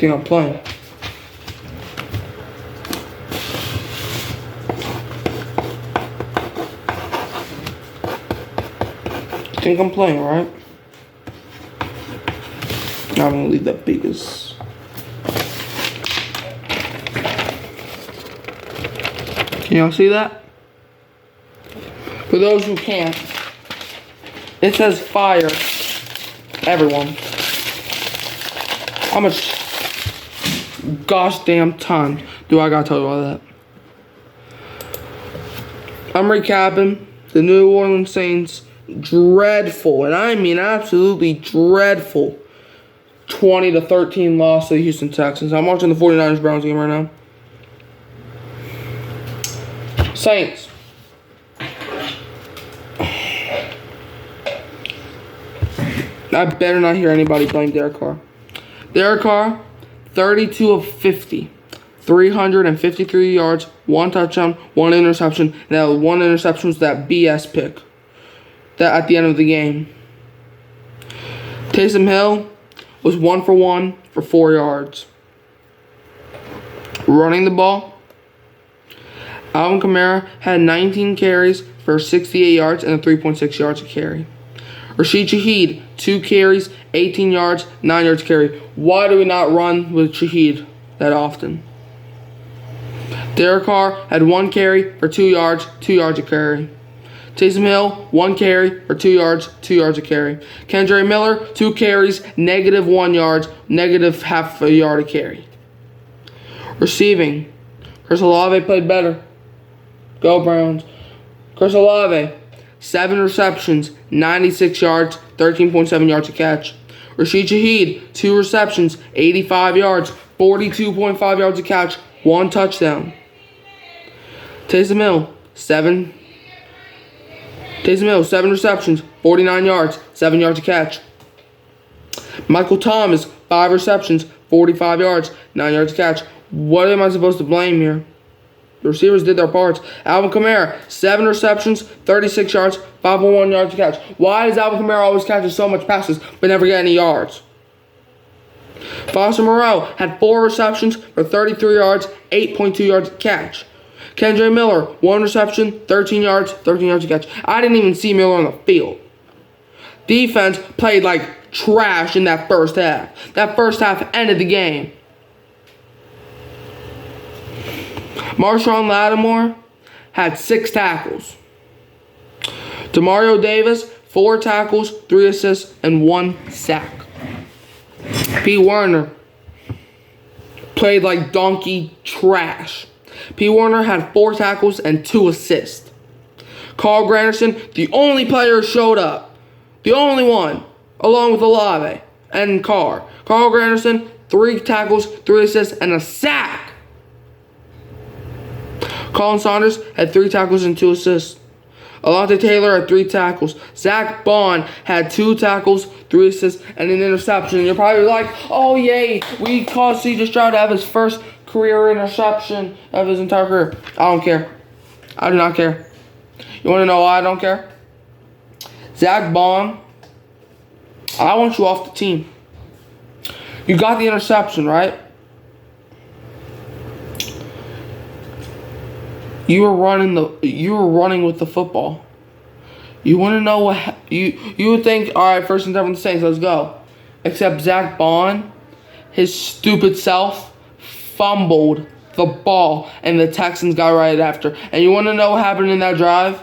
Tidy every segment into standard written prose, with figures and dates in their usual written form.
think I'm playing. I think I'm playing, right? I'm gonna leave that biggest. Can y'all see that? For those who can't, it says fire. Everyone. How much gosh damn time do I gotta tell you about that? I'm recapping the New Orleans Saints dreadful, and I mean absolutely dreadful 20-13 loss to the Houston Texans. I'm watching the 49ers Browns game right now. Saints. I better not hear anybody blame Derek Carr. Derek Carr, 32 of 50. 353 yards, 1 touchdown, 1 interception. Now, 1 interception was that BS pick that at the end of the game. Taysom Hill was 1 for 1 for 4 yards. Running the ball, Alvin Kamara had 19 carries for 68 yards and 3.6 yards a carry. Rashid Shaheed, 2 carries, 18 yards, 9 yards carry. Why do we not run with Shaheed that often? Derek Carr had 1 carry for 2 yards, 2 yards a carry. Taysom Hill, 1 carry for 2 yards, 2 yards a carry. Kendre Miller, 2 carries, -1 yard, -half a yard a carry. Receiving, Chris Olave played better. Go Browns. Chris Olave, 7 receptions, 96 yards, 13.7 yards a catch. Rashid Shaheed, 2 receptions, 85 yards, 42.5 yards a catch, 1 touchdown. Taysom Hill, 7 receptions, 49 yards, 7 yards a catch. Michael Thomas, 5 receptions, 45 yards, 9 yards a catch. What am I supposed to blame here? The receivers did their parts. Alvin Kamara, 7 receptions, 36 yards, 5.1 yards to catch. Why does Alvin Kamara always catch so much passes but never get any yards? Foster Moreau had 4 receptions for 33 yards, 8.2 yards to catch. Kendre Miller, 1 reception, 13 yards to catch. I didn't even see Miller on the field. Defense played like trash in that first half. That first half ended the game. Marshawn Lattimore had 6 tackles. Demario Davis, 4 tackles, 3 assists, and 1 sack. P. Werner played like donkey trash. P. Werner had 4 tackles and 2 assists. Carl Granderson, the only player who showed up. The only one, along with Olave and Carr. Carl Granderson, 3 tackles, 3 assists, and a sack. Colin Saunders had 3 tackles and 2 assists. Alontae Taylor had 3 tackles. Zach Bond had 2 tackles, 3 assists, and an interception. And you're probably like, oh, yay, we caused C.J. Stroud to have his first career interception of his entire career. I don't care. I do not care. You want to know why I don't care? Zach Bond, I want you off the team. You got the interception, right? You were running with the football. You want to know what you would think? All right, 1st and 10 from the Saints. Let's go. Except Zach Bond, his stupid self, fumbled the ball, and the Texans got right after. And you want to know what happened in that drive,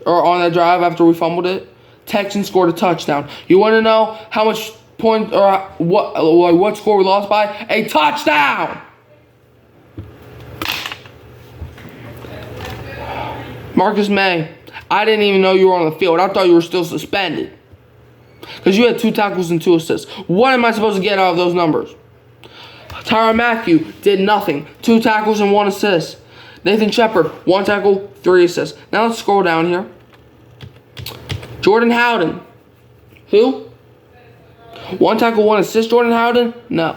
or on that drive after we fumbled it? Texans scored a touchdown. You want to know how much point or what score we lost by? A touchdown. Marcus May, I didn't even know you were on the field. I thought you were still suspended. Because you had 2 tackles and 2 assists. What am I supposed to get out of those numbers? Tyrann Mathieu did nothing. 2 tackles and 1 assist. Nathan Shepard, 1 tackle, 3 assists. Now let's scroll down here. Jordan Howden. Who? 1 tackle, 1 assist, Jordan Howden? No.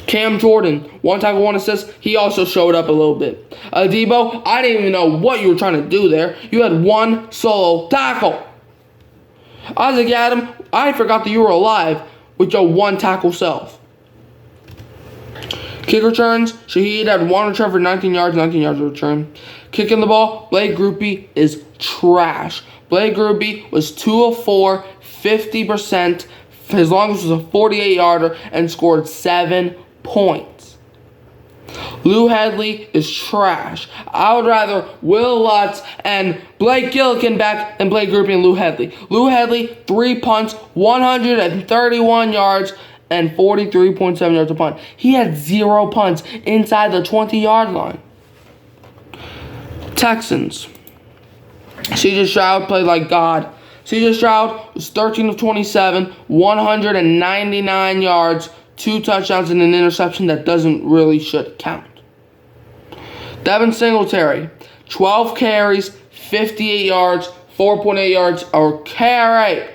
Cam Jordan, 1 tackle, 1 assist. He also showed up a little bit. Debo, I didn't even know what you were trying to do there. You had 1 solo tackle. Isaac Adam, I forgot that you were alive with your 1 tackle self. Kick returns, Shaheed had 1 return for 19 yards, 19 yards of return. Kicking the ball, Blake Grupe is trash. Blake Grupe was 2 of 4, 50%. His longest was a 48-yarder and scored 7 points. Lou Headley is trash. I would rather Will Lutz and Blake Gillikin back than Blake Grupe and Lou Headley. Lou Headley, 3 punts, 131 yards, and 43.7 yards a punt. He had 0 punts inside the 20-yard line. Texans. C.J. Stroud played like God. C.J. Stroud was 13 of 27, 199 yards, 2 touchdowns, and an interception that should count. Devin Singletary, 12 carries, 58 yards, 4.8 yards a carry.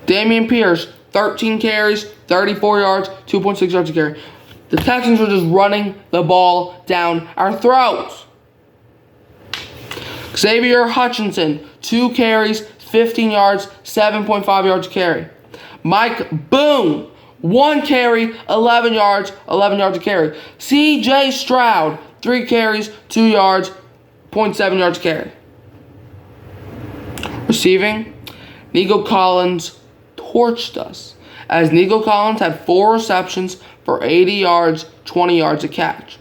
Dameon Pierce, 13 carries, 34 yards, 2.6 yards a carry. The Texans were just running the ball down our throats. Xavier Hutchinson, 2 carries, 15 yards, 7.5 yards a carry. Mike Boone, 1 carry, 11 yards a carry. C.J. Stroud, 3 carries, 2 yards, 0.7 yards a carry. Receiving, Nico Collins torched us, as Nico Collins had 4 receptions for 80 yards, 20 yards a catch.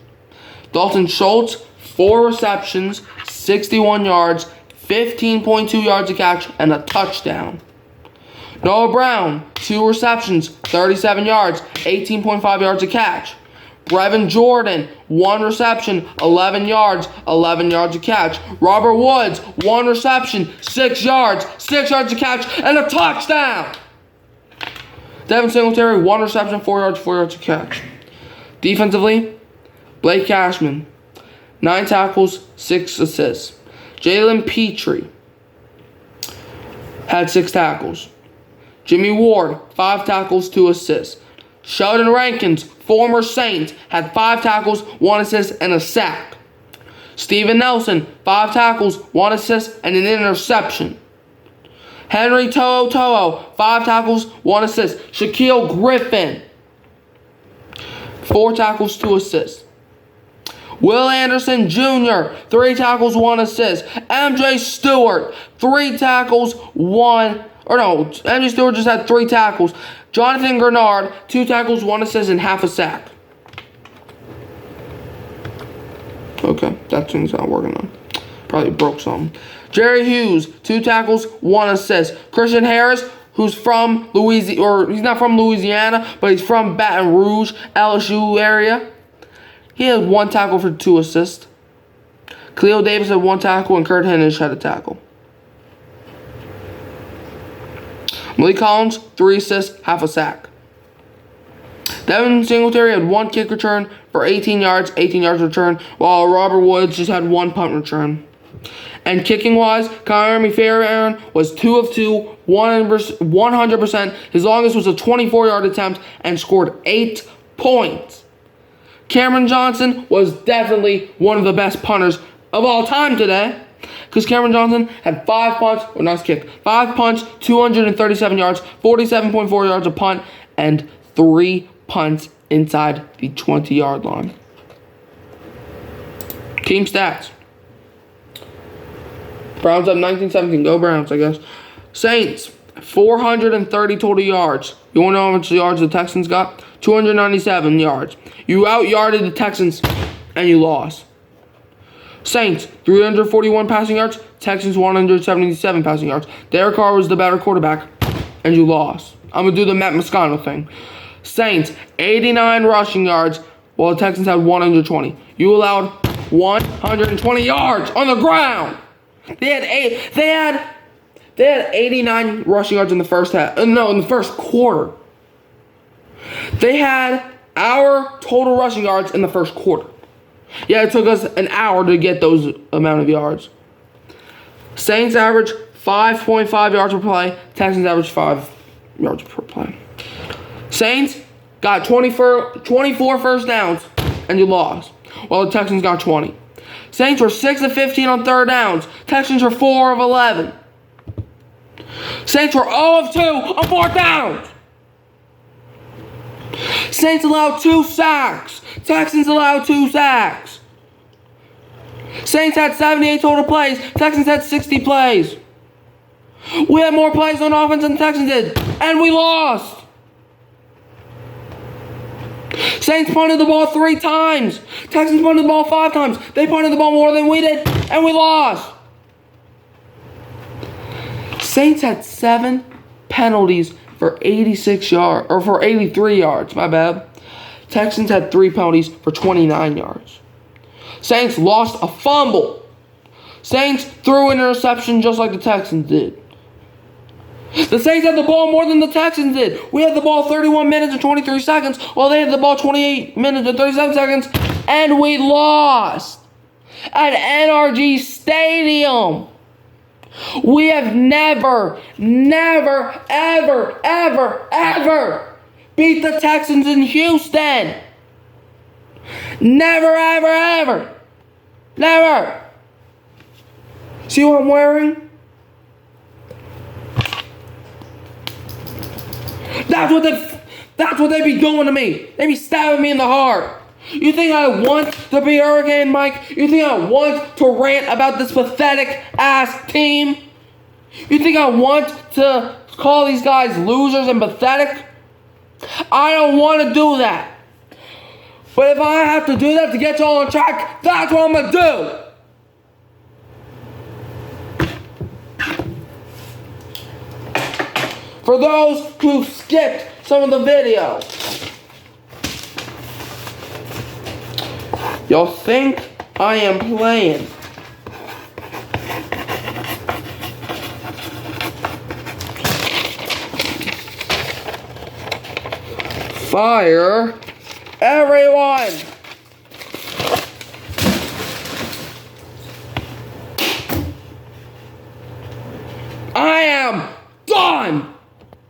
Dalton Schultz, 4 receptions, 61 yards, 15.2 yards a catch, and a touchdown. Noah Brown, 2 receptions, 37 yards, 18.5 yards a catch. Brevin Jordan, 1 reception, 11 yards a catch. Robert Woods, 1 reception, 6 yards a catch, and a touchdown. Devin Singletary, 1 reception, 4 yards a catch. Defensively, Blake Cashman, 9 tackles, 6 assists. Jalen Petrie had 6 tackles. Jimmy Ward, 5 tackles, 2 assists. Sheldon Rankins, former Saint, had 5 tackles, 1 assist, and a sack. Steven Nelson, 5 tackles, 1 assist, and an interception. Henry To'o, 5 tackles, 1 assist. Shaquille Griffin, 4 tackles, 2 assists. Will Anderson Jr., 3 tackles, 1 assist. MJ Stewart, 3 tackles, MJ Stewart just had 3 tackles. Jonathan Grenard, 2 tackles, 1 assist, and half a sack. Okay, that thing's not working on. Probably broke something. Jerry Hughes, 2 tackles, 1 assist. Christian Harris, who's from Louisiana, or he's not from Louisiana, but he's from Baton Rouge, LSU area. He had 1 tackle for 2 assists. Khalil Davis had 1 tackle, and Kurt Hennish had a tackle. Malik Collins, 3 assists, half a sack. Devin Singletary had 1 kick return for 18 yards return, while Robert Woods just had 1 punt return. And kicking-wise, Kyrie Fairbairn was 2 of 2, 100%. His longest was a 24-yard attempt and scored 8 points. Cameron Johnson was definitely one of the best punters of all time today, because Cameron Johnson had 5 punts, 5 punts, 237 yards, 47.4 yards a punt, and 3 punts inside the 20-yard line. Team stats. Browns up 19-17. Go Browns, I guess. Saints, 430 total yards. You want to know how much yards the Texans got? 297 yards. You out-yarded the Texans, and you lost. Saints, 341 passing yards. Texans, 177 passing yards. Derek Carr was the better quarterback, and you lost. I'm going to do the Matt Moscano thing. Saints, 89 rushing yards, while the Texans had 120. You allowed 120 yards on the ground. They had 89 rushing yards in the first half. In the first quarter. They had our total rushing yards in the first quarter. Yeah, it took us an hour to get those amount of yards. Saints average 5.5 yards per play. Texans average 5 yards per play. Saints got 24 first downs, and you lost, while the Texans got 20. Saints were 6 of 15 on third downs. Texans were 4 of 11. Saints were 0 of 2 on fourth downs. Saints allowed 2 sacks. Texans allowed 2 sacks. Saints had 78 total plays. Texans had 60 plays. We had more plays on offense than the Texans did. And we lost. Saints punted the ball 3 times. Texans punted the ball 5 times. They punted the ball more than we did. And we lost. Saints had 7 penalties for 86 yards. Or for 83 yards. My bad. Texans had 3 penalties for 29 yards. Saints lost a fumble. Saints threw an interception just like the Texans did. The Saints had the ball more than the Texans did. We had the ball 31 minutes and 23 seconds, while they had the ball 28 minutes and 37 seconds, and we lost at NRG Stadium. We have never, ever beat the Texans in Houston. Never. See what I'm wearing? That's what they be doing to me. They be stabbing me in the heart. You think I want to be Hurricane Mike? You think I want to rant about this pathetic ass team? You think I want to call these guys losers and pathetic? I don't want to do that. But if I have to do that to get y'all on track, that's what I'm going to do. For those who skipped some of the video, y'all think I am playing. Fire everyone!